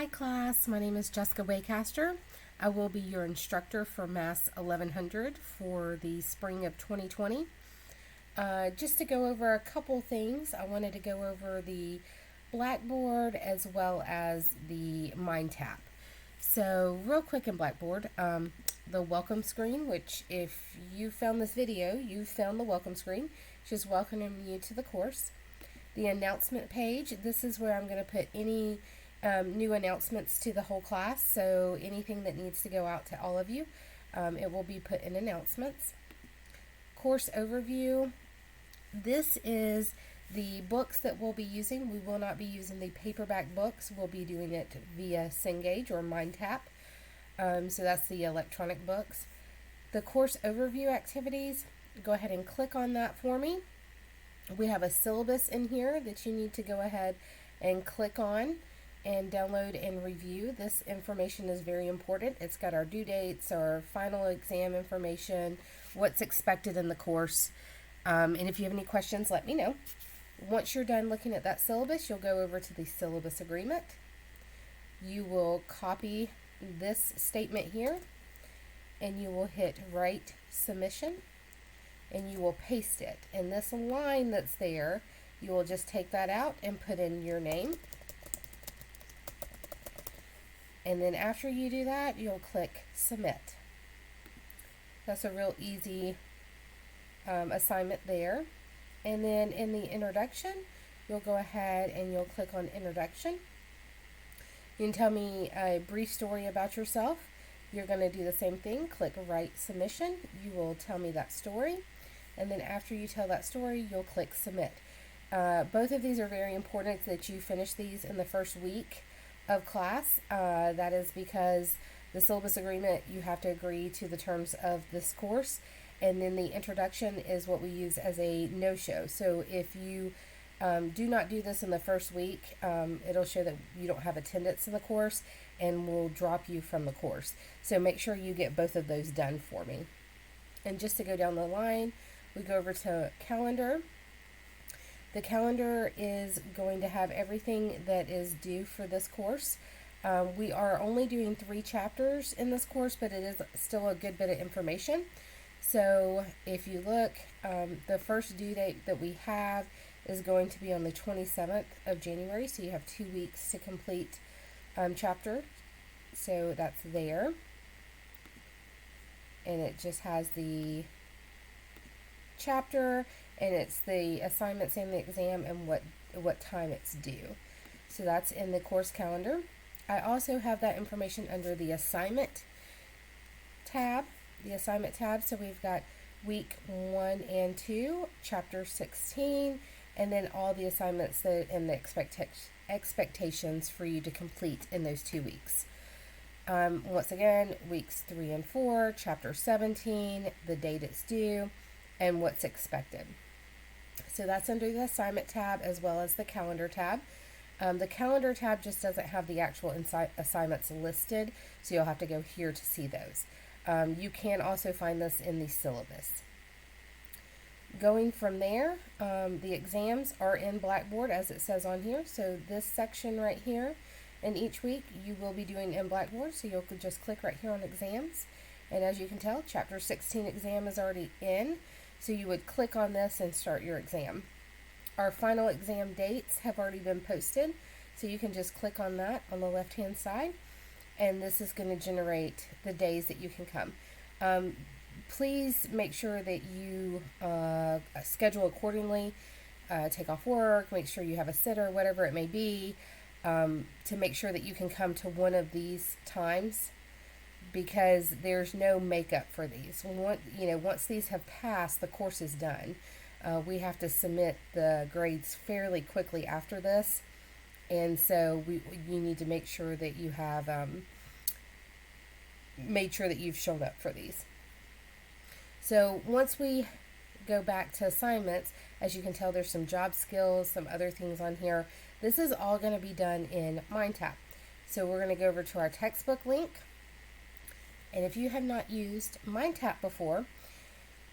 Hi class, my name is Jessica Waycaster. I will be your instructor for MAST1100 for the spring of 2020. Just to go over a couple things, I wanted to go over the Blackboard as well as the Mind Tap. So real quick in Blackboard, the welcome screen, which if you found this video, you found the welcome screen, just welcoming you to the course. The announcement page, this is where I'm going to put any new announcements to the whole class, so anything that needs to go out to all of you, it will be put in announcements. Course overview, this is the books that we'll be using. We will not be using the paperback books, we'll be doing it via Cengage or MindTap, so that's the electronic books. The course overview activities, go ahead and click on that for me. We have a syllabus in here that you need to go ahead and click on and download and review. This information is very important. It's got our due dates, our final exam information, what's expected in the course. And if you have any questions, let me know. Once you're done looking at that syllabus, you'll go over to the syllabus agreement. You will copy this statement here and you will hit Write Submission and you will paste it. And this line that's there, you will just take that out and put in your name. And then after you do that, you'll click Submit. That's a real easy assignment there. And then in the introduction, you'll go ahead and you'll click on Introduction. You can tell me a brief story about yourself. You're going to do the same thing. Click Write Submission. You will tell me that story. And then after you tell that story, you'll click Submit. Both of these are very important that you finish these in the first week of class. That is because the syllabus agreement, you have to agree to the terms of this course, and then the introduction is what we use as a no-show. So if you do not do this in the first week, it'll show that you don't have attendance in the course and will drop you from the course. So make sure you get both of those done for me. And just to go down the line, we go over to calendar. The calendar is going to have everything that is due for this course. We are only doing 3 chapters in this course, but it is still a good bit of information. So if you look, the first due date that we have is going to be on the 27th of January, so you have 2 weeks to complete chapter. So that's there. And it just has the chapter, and it's the assignments and the exam and what time it's due. So that's in the course calendar. I also have that information under the assignment tab. So we've got week 1 and 2, chapter 16, and then all the assignments that and the expectations for you to complete in those 2 weeks. Once again, weeks 3 and 4, chapter 17, the date it's due, and what's expected. So that's under the assignment tab as well as the calendar tab. The calendar tab just doesn't have the actual assignments listed, so you'll have to go here to see those. You can also find this in the syllabus. Going from there, the exams are in Blackboard as it says on here. So this section right here, and each week you will be doing in Blackboard, so you'll just click right here on exams. And as you can tell, chapter 16 exam is already in. So you would click on this and start your exam. Our final exam dates have already been posted, so you can just click on that on the left hand side, and this is going to generate the days that you can come. Please make sure that you schedule accordingly, take off work, make sure you have a sitter, whatever it may be, to make sure that you can come to one of these times, because there's no makeup for these. Once these have passed, the course is done. We have to submit the grades fairly quickly after this, and so you need to make sure that you have made sure that you've shown up for these. So once we go back to assignments, as you can tell, there's some job skills, some other things on here. This is all going to be done in MindTap. So we're going to go over to our textbook link. And if you have not used MindTap before,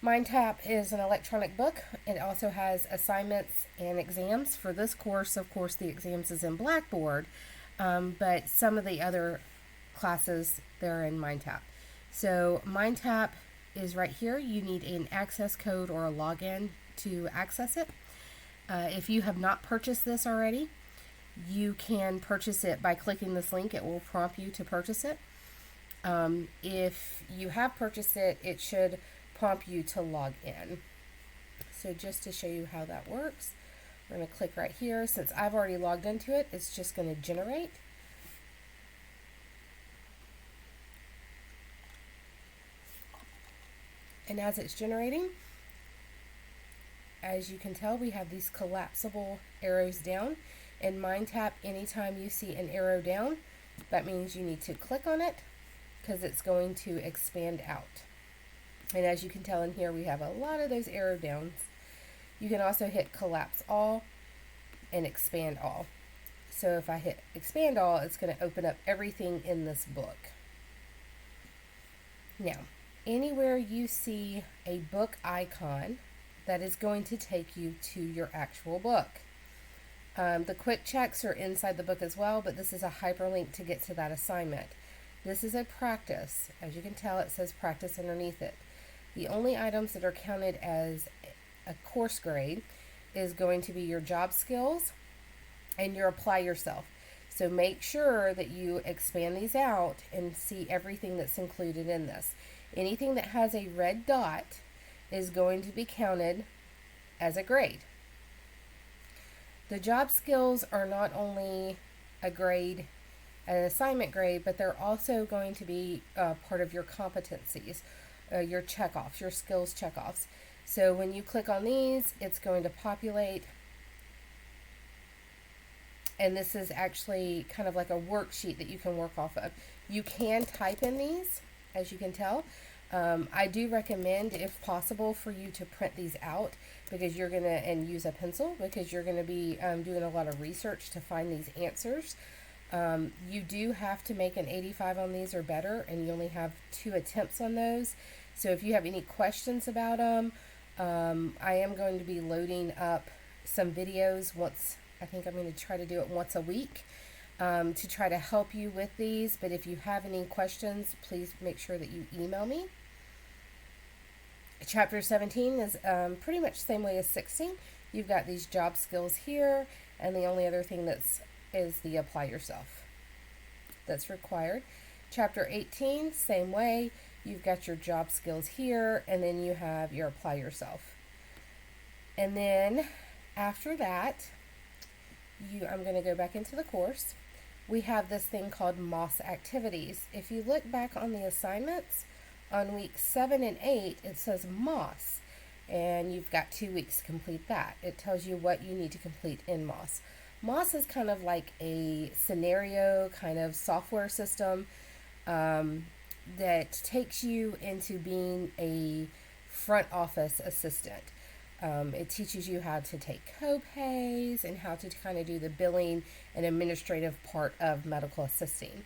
MindTap is an electronic book. It also has assignments and exams. For this course, of course, the exams is in Blackboard, but some of the other classes, they're in MindTap. So MindTap is right here. You need an access code or a login to access it. If you have not purchased this already, you can purchase it by clicking this link. It will prompt you to purchase it. If you have purchased it, it should prompt you to log in. So just to show you how that works, we're going to click right here. Since I've already logged into it, it's just going to generate. And as it's generating, as you can tell, we have these collapsible arrows down. In MindTap, anytime you see an arrow down, that means you need to click on it because it's going to expand out. And as you can tell in here, we have a lot of those arrow downs. You can also hit collapse all and expand all. So if I hit expand all, it's going to open up everything in this book. Now, anywhere you see a book icon, that is going to take you to your actual book. The quick checks are inside the book as well, but this is a hyperlink to get to that assignment. This is a practice. As you can tell, it says practice underneath it. The only items that are counted as a course grade is going to be your job skills and your apply yourself. So make sure that you expand these out and see everything that's included in this. Anything that has a red dot is going to be counted as a grade. The job skills are not only a grade, an assignment grade, but they're also going to be part of your competencies, your checkoffs, your skills checkoffs. So when you click on these, it's going to populate. And this is actually kind of like a worksheet that you can work off of. You can type in these, as you can tell. I do recommend, if possible, for you to print these out because you're going to, and use a pencil because you're going to be doing a lot of research to find these answers. You do have to make an 85 on these or better, and you only have 2 attempts on those. So if you have any questions about them, I am going to be loading up some videos once. I think I'm going to try to do it once a week to try to help you with these. But if you have any questions, please make sure that you email me. Chapter 17 is pretty much the same way as 16. You've got these job skills here, and the only other thing is the apply yourself that's required. Chapter 18, same way. You've got your job skills here, and then you have your apply yourself. And then after that, I'm going to go back into the course. We have this thing called MAST activities. If you look back on the assignments, on weeks 7 and 8, it says MAST, and you've got 2 weeks to complete that. It tells you what you need to complete in MAST. MAST is kind of like a scenario kind of software system that takes you into being a front office assistant. It teaches you how to take co-pays and how to kind of do the billing and administrative part of medical assisting.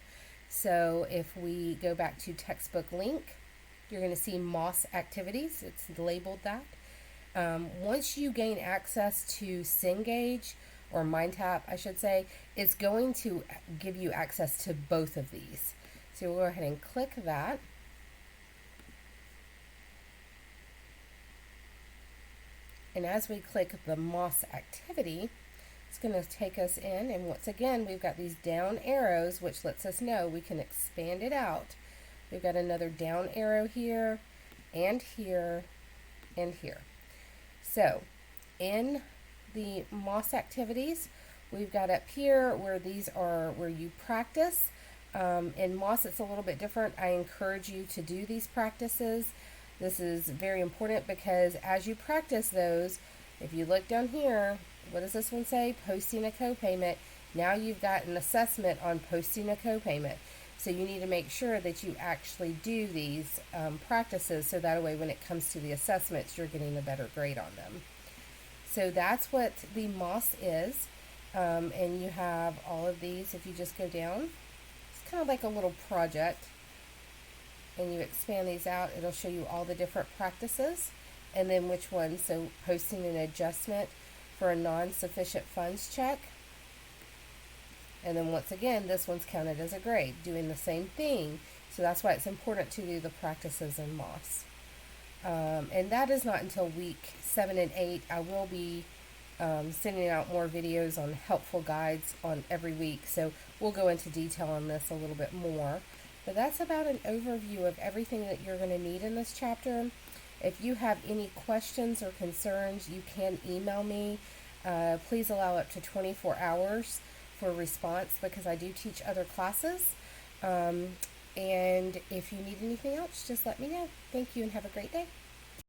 So if we go back to textbook link, you're going to see MAST activities. It's labeled that. Once you gain access to Cengage, or MindTap, I should say, it's going to give you access to both of these. So we'll go ahead and click that. And as we click the MAST activity, it's going to take us in. And once again, we've got these down arrows, which lets us know we can expand it out. We've got another down arrow here, and here, and here. So in the MAST activities, we've got up here where these are where you practice. In MAST, it's a little bit different. I encourage you to do these practices. This is very important because as you practice those, if you look down here, what does this one say? Posting a copayment. Now you've got an assessment on posting a copayment. So you need to make sure that you actually do these practices so that way when it comes to the assessments, you're getting a better grade on them. So that's what the MAST is. And you have all of these. If you just go down, it's kind of like a little project. And you expand these out, it'll show you all the different practices and then which ones. So posting an adjustment for a non-sufficient funds check. And then once again, this one's counted as a grade, doing the same thing. So that's why it's important to do the practices in MAST. And that is not until week 7 and 8. I will be sending out more videos on helpful guides on every week. So we'll go into detail on this a little bit more. But that's about an overview of everything that you're going to need in this chapter. If you have any questions or concerns, you can email me. Please allow up to 24 hours for response because I do teach other classes. And if you need anything else, just let me know. Thank you and have a great day.